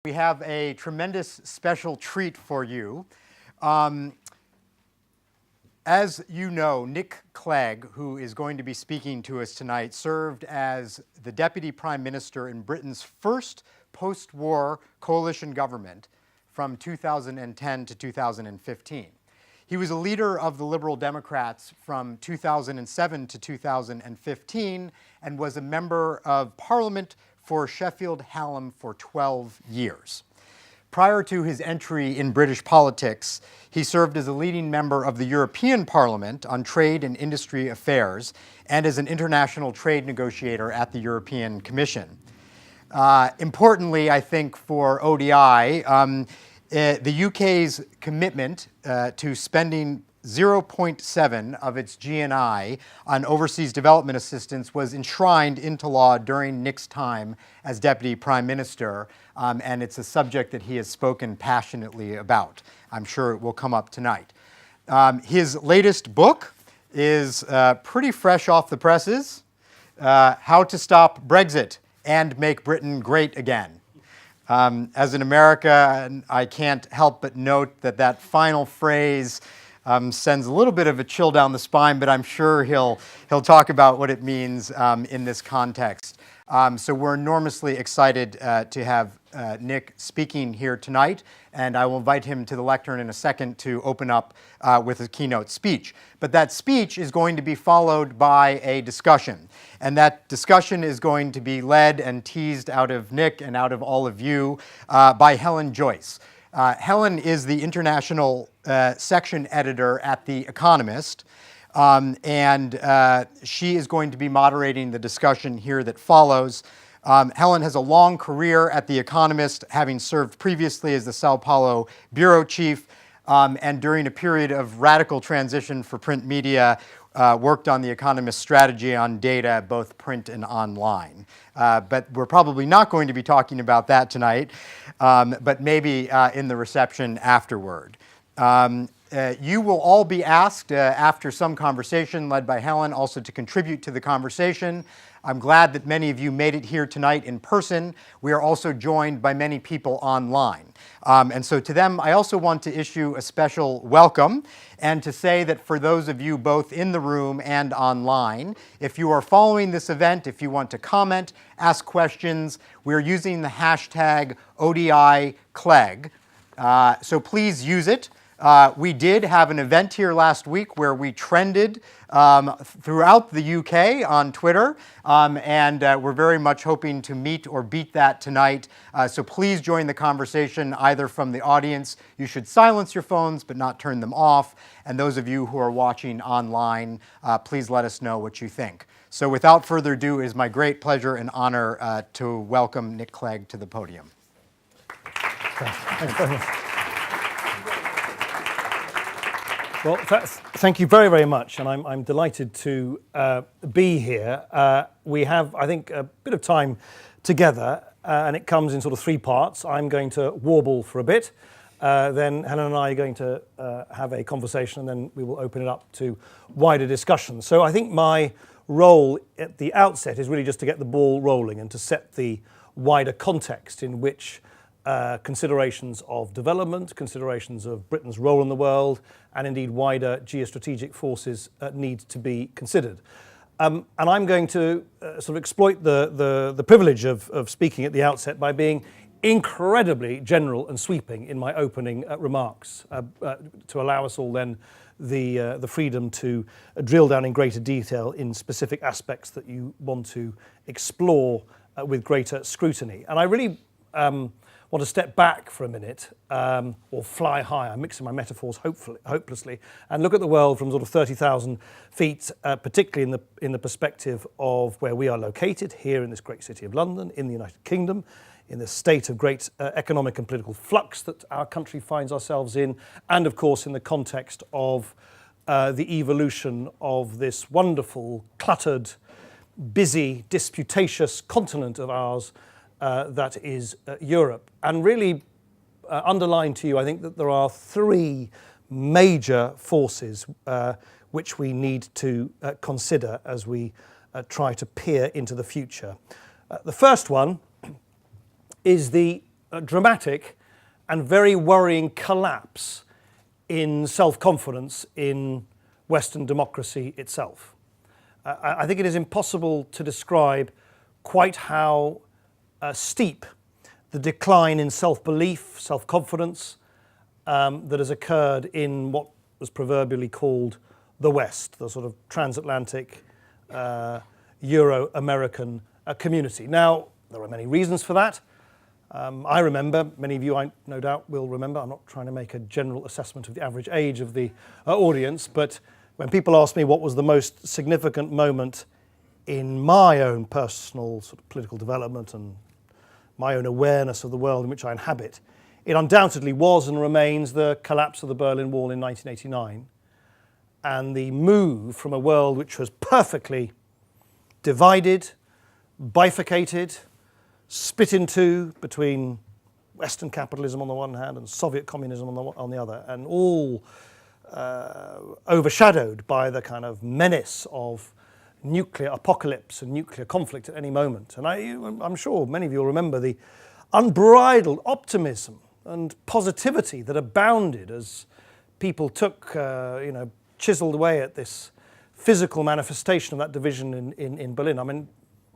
We have a tremendous special treat for you. As you know, Nick Clegg, who is going to be speaking to us tonight, served as the Deputy Prime Minister in Britain's first post-war coalition government from 2010 to 2015. He was a leader of the Liberal Democrats from 2007 to 2015 and was a member of Parliament for Sheffield Hallam for 12 years. Prior to his entry in British politics, he served as a leading member of the European Parliament on trade and industry affairs and as an international trade negotiator at the European Commission. Importantly, I think for ODI, the UK's commitment to spending 0.7 of its GNI on overseas development assistance was enshrined into law during Nick's time as Deputy Prime Minister, and it's a subject that he has spoken passionately about. I'm sure it will come up tonight. His latest book is pretty fresh off the presses, How to Stop Brexit and Make Britain Great Again. As an American, I can't help but note that that final phrase sends a little bit of a chill down the spine, but I'm sure he'll talk about what it means in this context. So we're enormously excited to have Nick speaking here tonight, and I will invite him to the lectern in a second to open up with a keynote speech. But that speech is going to be followed by a discussion, and that discussion is going to be led and teased out of Nick and out of all of you by Helen Joyce. Helen is the international section editor at The Economist, and she is going to be moderating the discussion here that follows. Helen has a long career at The Economist, having served previously as the Sao Paulo bureau chief, and during a period of radical transition for print media, worked on The Economist strategy on data, both print and online. But we're probably not going to be talking about that tonight, but maybe in the reception afterward. You will all be asked after some conversation led by Helen also to contribute to the conversation. I'm glad that many of you made it here tonight in person. We are also joined by many people online. And so to them, I also want to issue a special welcome and to say that for those of you both in the room and online, if you are following this event, if you want to comment, ask questions, we're using the hashtag ODIClegg. So please use it. We did have an event here last week where we trended throughout the UK on Twitter, and we're very much hoping to meet or beat that tonight. So please join the conversation either from the audience. You should silence your phones but not turn them off. And those of you who are watching online, please let us know what you think. So without further ado, it is my great pleasure and honor to welcome Nick Clegg to the podium. Thanks very much. Well, thank you very, very much, and I'm delighted to be here. We have, I think, a bit of time together, and it comes in sort of three parts. I'm going to warble for a bit, then Helen and I are going to have a conversation, and then we will open it up to wider discussion. So I think my role at the outset is really just to get the ball rolling and to set the wider context in which considerations of development, considerations of Britain's role in the world, and indeed wider geostrategic forces need to be considered. And I'm going to sort of exploit the privilege of speaking at the outset by being incredibly general and sweeping in my opening remarks to allow us all then the freedom to drill down in greater detail in specific aspects that you want to explore with greater scrutiny. And I really want to step back for a minute, or fly high, I'm mixing my metaphors hopelessly, and look at the world from sort of 30,000 feet, particularly in the perspective of where we are located, here in this great city of London, in the United Kingdom, in the state of great economic and political flux that our country finds ourselves in, and of course in the context of the evolution of this wonderful, cluttered, busy, disputatious continent of ours, that is Europe. And really underline to you, I think that there are three major forces which we need to consider as we try to peer into the future. The first one is the dramatic and very worrying collapse in self-confidence in Western democracy itself. I think it is impossible to describe quite how steep the decline in self-belief, self-confidence that has occurred in what was proverbially called the West, the sort of transatlantic, Euro-American community. Now, there are many reasons for that. I remember, many of you I no doubt will remember, I'm not trying to make a general assessment of the average age of the audience, but when people ask me what was the most significant moment in my own personal sort of political development and my own awareness of the world in which I inhabit, it undoubtedly was and remains the collapse of the Berlin Wall in 1989 and the move from a world which was perfectly divided, bifurcated, split in two between Western capitalism on the one hand and Soviet communism on the other, and all overshadowed by the kind of menace of nuclear apocalypse and nuclear conflict at any moment. And I'm sure many of you will remember the unbridled optimism and positivity that abounded as people took, chiseled away at this physical manifestation of that division in Berlin. I mean,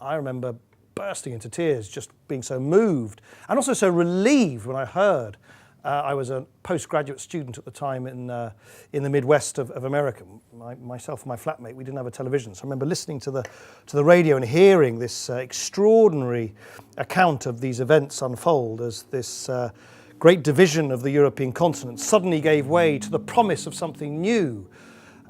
I remember bursting into tears, just being so moved and also so relieved when I heard. I was a postgraduate student at the time in the Midwest of America. Myself and my flatmate, we didn't have a television, so I remember listening to the radio and hearing this extraordinary account of these events unfold as this great division of the European continent suddenly gave way to the promise of something new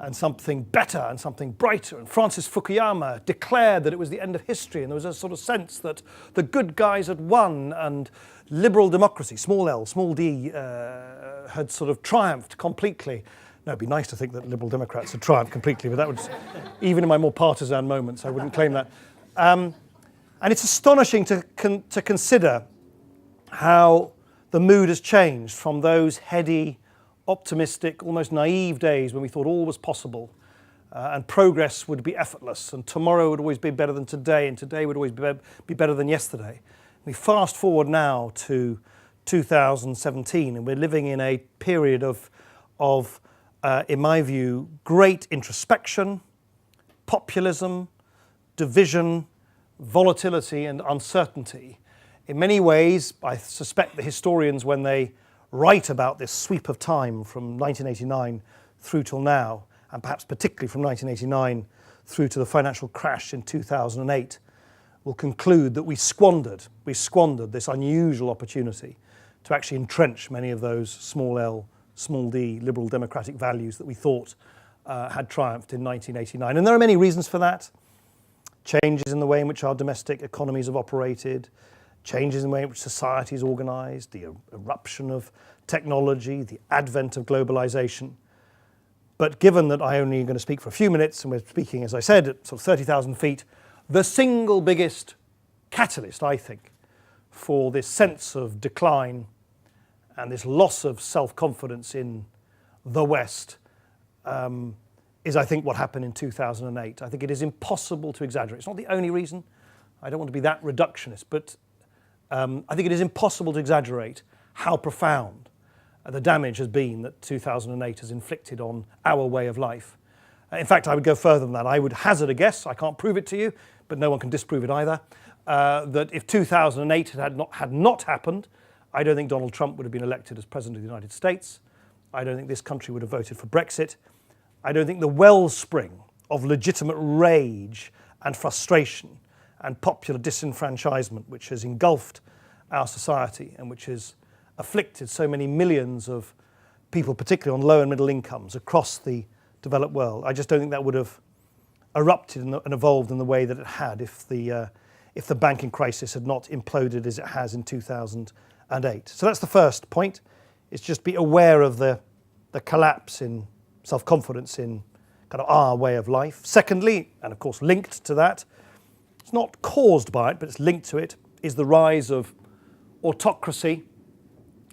and something better and something brighter. And Francis Fukuyama declared that it was the end of history, and there was a sort of sense that the good guys had won and liberal democracy, small l, small d, had sort of triumphed completely. Now, it'd be nice to think that liberal Democrats had triumphed completely, but that would, even in my more partisan moments, I wouldn't claim that. And it's astonishing to consider how the mood has changed from those heady, optimistic, almost naive days when we thought all was possible and progress would be effortless and tomorrow would always be better than today and today would always be better than yesterday. We fast forward now to 2017 and we're living in a period of in my view, great introspection, populism, division, volatility and uncertainty. In many ways, I suspect the historians, when they write about this sweep of time from 1989 through till now, and perhaps particularly from 1989 through to the financial crash in 2008, will conclude that we squandered this unusual opportunity to actually entrench many of those small l, small d liberal democratic values that we thought had triumphed in 1989. And there are many reasons for that. Changes in the way in which our domestic economies have operated, changes in the way in which society is organised, the eruption of technology, the advent of globalisation. But given that I only am going to speak for a few minutes, and we're speaking, as I said, at sort of 30,000 feet, the single biggest catalyst, I think, for this sense of decline and this loss of self-confidence in the West is, I think, what happened in 2008. I think it is impossible to exaggerate. It's not the only reason. I don't want to be that reductionist, but I think it is impossible to exaggerate how profound the damage has been that 2008 has inflicted on our way of life. In fact, I would go further than that. I would hazard a guess, I can't prove it to you, but no one can disprove it either, that if 2008 had not happened, I don't think Donald Trump would have been elected as President of the United States. I don't think this country would have voted for Brexit. I don't think the wellspring of legitimate rage and frustration and popular disenfranchisement which has engulfed our society and which has afflicted so many millions of people, particularly on low and middle incomes across the developed world, I just don't think that would have erupted and evolved in the way that it had if the banking crisis had not imploded as it has in 2008. So that's the first point, is just be aware of the collapse in self-confidence in kind of our way of life. Secondly, and of course linked to that, it's not caused by it, but it's linked to it, is the rise of autocracy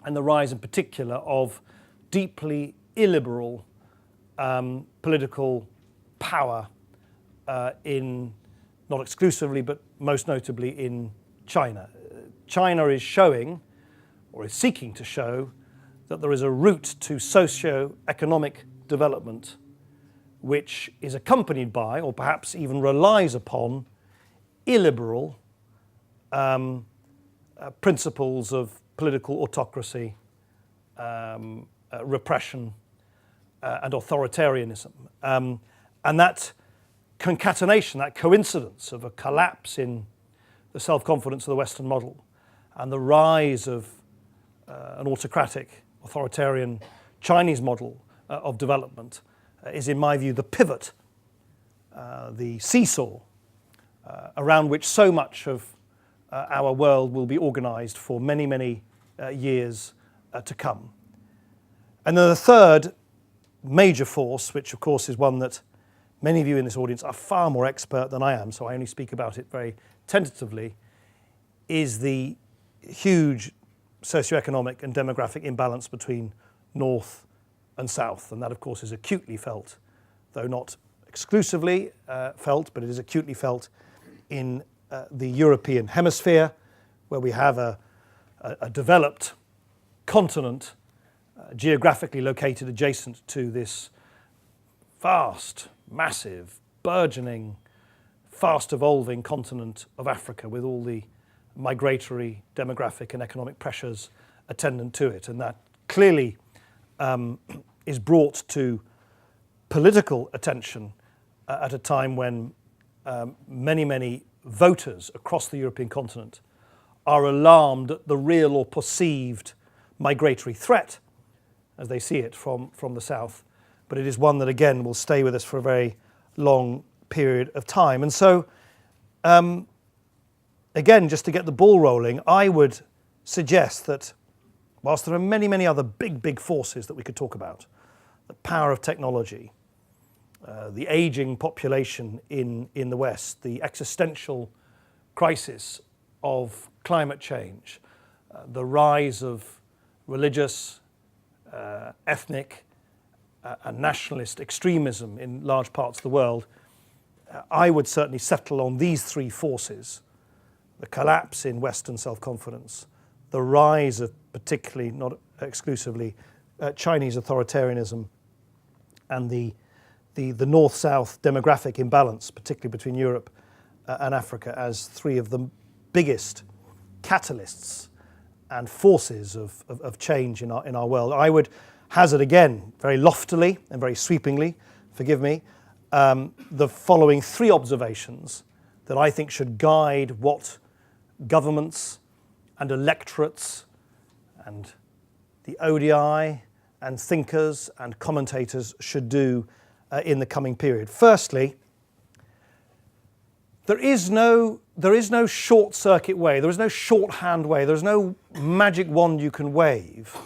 and the rise in particular of deeply illiberal political power in, not exclusively, but most notably in China. China is showing or is seeking to show, that there is a route to socio-economic development which is accompanied by, or perhaps even relies upon, illiberal principles of political autocracy, repression, and authoritarianism. And that concatenation, that coincidence of a collapse in the self-confidence of the Western model and the rise of an autocratic, authoritarian Chinese model of development is, in my view, the pivot, the seesaw around which so much of our world will be organized for many, many years to come. And then the third major force, which of course is one that many of you in this audience are far more expert than I am, so I only speak about it very tentatively, is the huge socioeconomic and demographic imbalance between North and South. And that, of course, is acutely felt, though not exclusively felt, but it is acutely felt in the European hemisphere, where we have a developed continent geographically located adjacent to this vast, massive, burgeoning, fast evolving continent of Africa, with all the migratory, demographic and economic pressures attendant to it. And that clearly is brought to political attention at a time when many, many voters across the European continent are alarmed at the real or perceived migratory threat as they see it from the south. But it is one that, again, will stay with us for a very long period of time. And so, again, just to get the ball rolling, I would suggest that whilst there are many, many other big, big forces that we could talk about, the power of technology, the aging population in the West, the existential crisis of climate change, the rise of religious, ethnic, and nationalist extremism in large parts of the world, I would certainly settle on these three forces: the collapse in Western self-confidence, the rise of particularly, not exclusively, Chinese authoritarianism, and the north-south demographic imbalance, particularly between Europe and Africa, as three of the biggest catalysts and forces of change in our world. I would hazard, again, very loftily and very sweepingly, forgive me, the following three observations that I think should guide what governments and electorates and the ODI and thinkers and commentators should do in the coming period. Firstly, there is no short-circuit way, there is no shorthand way, there is no magic wand you can wave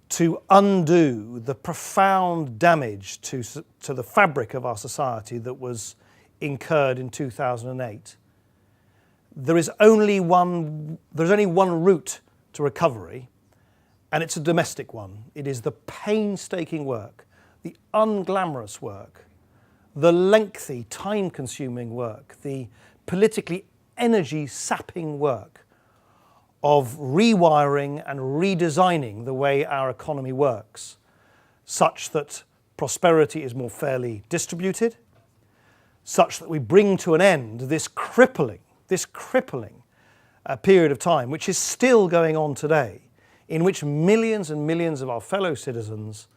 to undo the profound damage to the fabric of our society that was incurred in 2008. There's only one route to recovery, and it's a domestic one. It is the painstaking work, the unglamorous work, the lengthy, time-consuming work, the politically energy-sapping work of rewiring and redesigning the way our economy works, such that prosperity is more fairly distributed, such that we bring to an end this crippling period of time, which is still going on today, in which millions and millions of our fellow citizens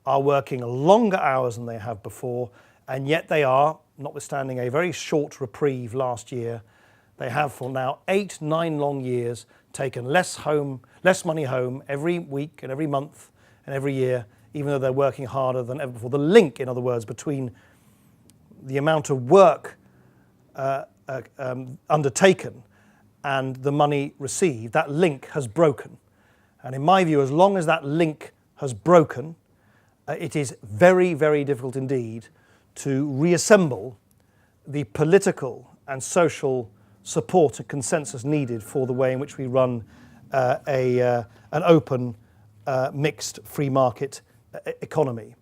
are working longer hours than they have before, and yet they are, notwithstanding a very short reprieve last year, they have for now 8-9 long years taken less money home every week and every month and every year, even though they're working harder than ever before. The link, in other words, between the amount of work undertaken and the money received, that link has broken. And in my view, as long as that link has broken, it is very, very difficult indeed to reassemble the political and social support and consensus needed for the way in which we run an open, mixed, free market economy.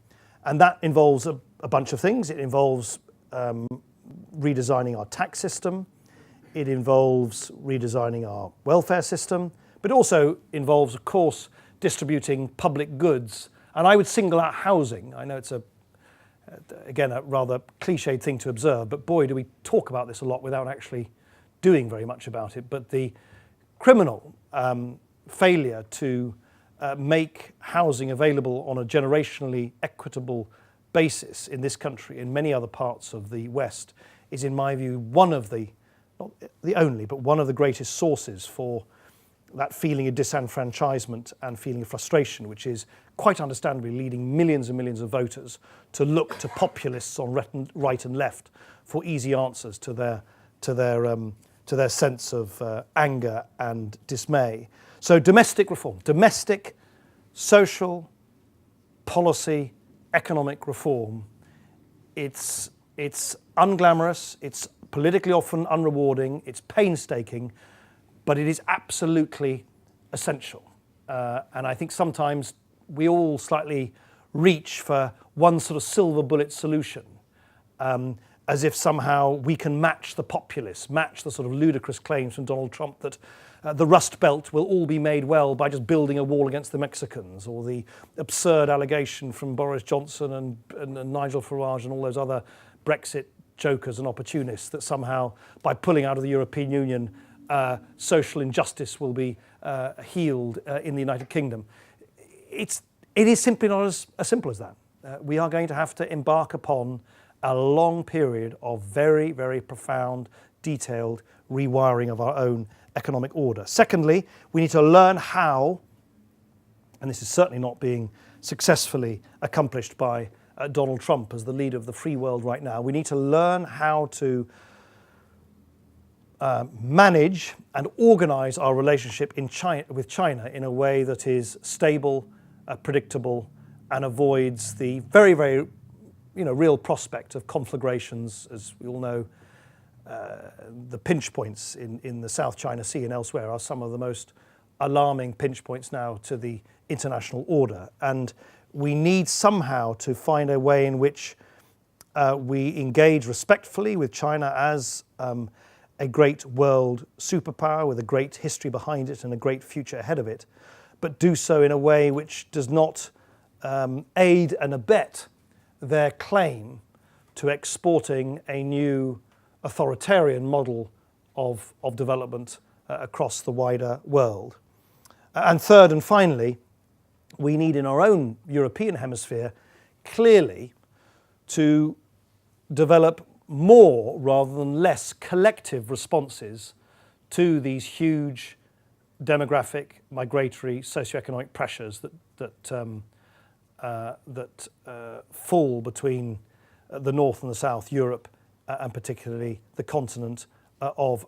And that involves a bunch of things. It involves redesigning our tax system. It involves redesigning our welfare system. But but it also involves, of course, distributing public goods. And I would single out housing. I know it's again, a rather cliched thing to observe, but boy, do we talk about this a lot without actually doing very much about it. But the criminal failure to make housing available on a generationally equitable basis in this country, in many other parts of the West, is, in my view, one of the, not the only, but one of the greatest sources for that feeling of disenfranchisement and feeling of frustration, which is quite understandably leading millions and millions of voters to look to populists on right and left for easy answers to their sense of anger and dismay. So domestic reform, domestic social policy, economic reform, it's unglamorous, it's politically often unrewarding, it's painstaking, but it is absolutely essential. And I think sometimes we all slightly reach for one sort of silver bullet solution, as if somehow we can match the populists, match the sort of ludicrous claims from Donald Trump that the Rust Belt will all be made well by just building a wall against the Mexicans, or the absurd allegation from Boris Johnson and Nigel Farage and all those other Brexit jokers and opportunists that somehow by pulling out of the European Union, social injustice will be healed in the United Kingdom. It is simply not as simple as that. We are going to have to embark upon a long period of very, very profound, detailed rewiring of our own economic order. Secondly, we need to learn how, and this is certainly not being successfully accomplished by Donald Trump as the leader of the free world right now, we need to learn how to manage and organize our relationship with China in a way that is stable, predictable, and avoids the very, very real prospect of conflagrations. As we all know, the pinch points in the South China Sea and elsewhere are some of the most alarming pinch points now to the international order. And we need somehow to find a way in which we engage respectfully with China as a great world superpower with a great history behind it and a great future ahead of it, but do so in a way which does not aid and abet their claim to exporting a new authoritarian model of development across the wider world. And third and finally, we need in our own European hemisphere clearly to develop more rather than less collective responses to these huge demographic, migratory, socioeconomic pressures that fall between the North and the South, Europe, and particularly the continent of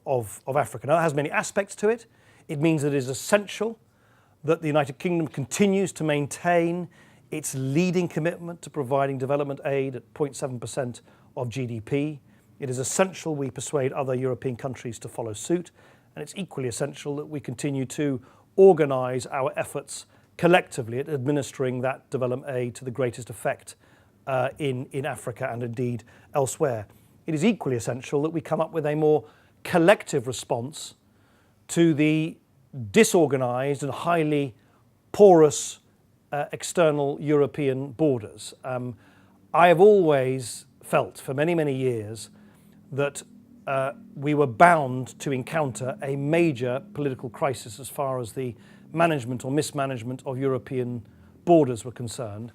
Africa. Now, that has many aspects to it. It means that it is essential that the United Kingdom continues to maintain its leading commitment to providing development aid at 0.7% of GDP. It is essential we persuade other European countries to follow suit, and it's equally essential that we continue to organise our efforts collectively at administering that development aid to the greatest effect in Africa and indeed elsewhere. It is equally essential that we come up with a more collective response to the disorganised and highly porous external European borders. I have always felt for many, many years that we were bound to encounter a major political crisis as far as the management or mismanagement of European borders were concerned,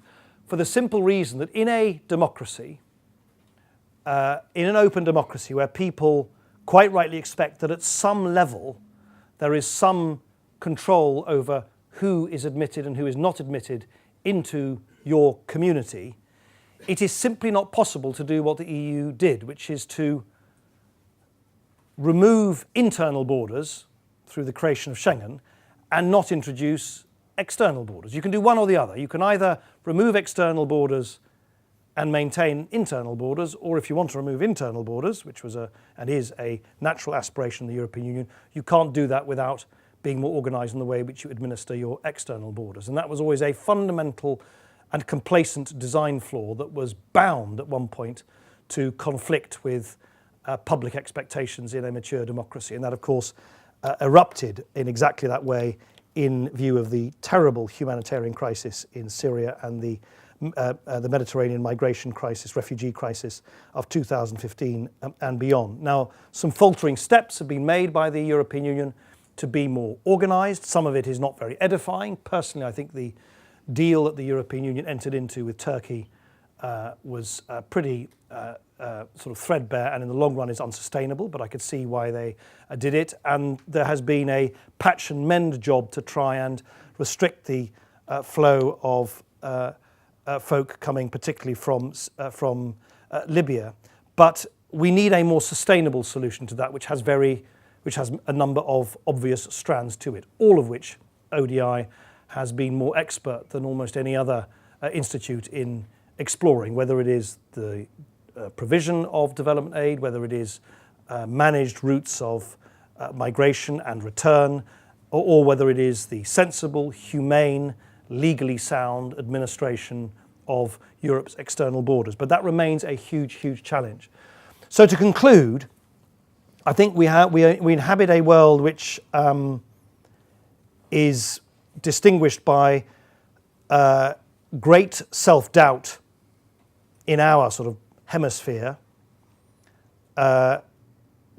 for the simple reason that in a democracy, in an open democracy where people quite rightly expect that at some level there is some control over who is admitted and who is not admitted into your community, it is simply not possible to do what the EU did, which is to remove internal borders through the creation of Schengen and not introduce external borders. You can do one or the other. You can either remove external borders and maintain internal borders, or if you want to remove internal borders, which was and is a natural aspiration of the European Union, you can't do that without being more organised in the way in which you administer your external borders. And that was always a fundamental and complacent design flaw that was bound at one point to conflict with public expectations in a mature democracy. And that, of course, erupted in exactly that way in view of the terrible humanitarian crisis in Syria and the Mediterranean migration crisis, refugee crisis of 2015 and beyond. Now, some faltering steps have been made by the European Union to be more organised. Some of it is not very edifying. Personally, I think the deal that the European Union entered into with Turkey was pretty sort of threadbare and in the long run is unsustainable, but I could see why they did it. And there has been a patch and mend job to try and restrict the flow of folk coming particularly from Libya. But we need a more sustainable solution to that, which has a number of obvious strands to it, all of which ODI has been more expert than almost any other institute in exploring, whether it is the provision of development aid, whether it is managed routes of migration and return, or whether it is the sensible, humane, legally sound administration of Europe's external borders. But that remains a huge, huge challenge. So to conclude, I think we inhabit a world which is distinguished by great self-doubt in our sort of hemisphere,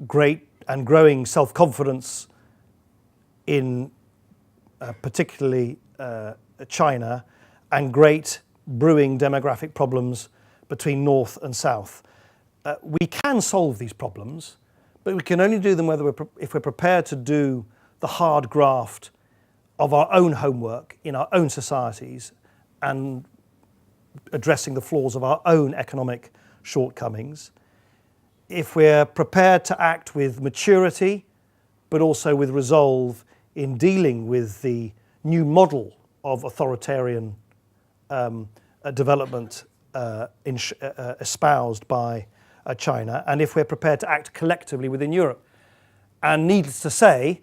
great and growing self-confidence in particularly China, and great brewing demographic problems between North and South. We can solve these problems, but we can only do them if we're prepared to do the hard graft of our own homework in our own societies and addressing the flaws of our own economic shortcomings. If we're prepared to act with maturity, but also with resolve in dealing with the new model of authoritarian development espoused by China, and if we're prepared to act collectively within Europe. And needless to say,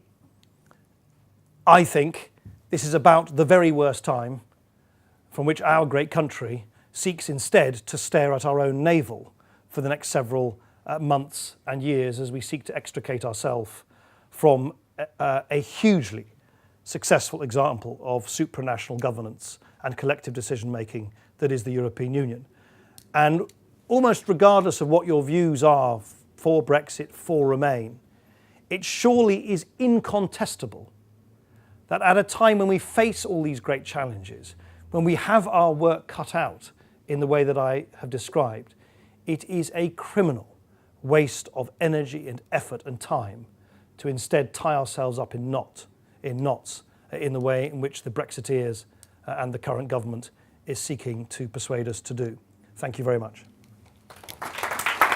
I think this is about the very worst time from which our great country seeks instead to stare at our own navel for the next several months and years as we seek to extricate ourselves from a hugely successful example of supranational governance and collective decision-making that is the European Union. And almost regardless of what your views are for Brexit, for Remain, it surely is incontestable that at a time when we face all these great challenges, when we have our work cut out in the way that I have described, it is a criminal waste of energy and effort and time to instead tie ourselves up in knots in the way in which the Brexiteers and the current government is seeking to persuade us to do. Thank you very much.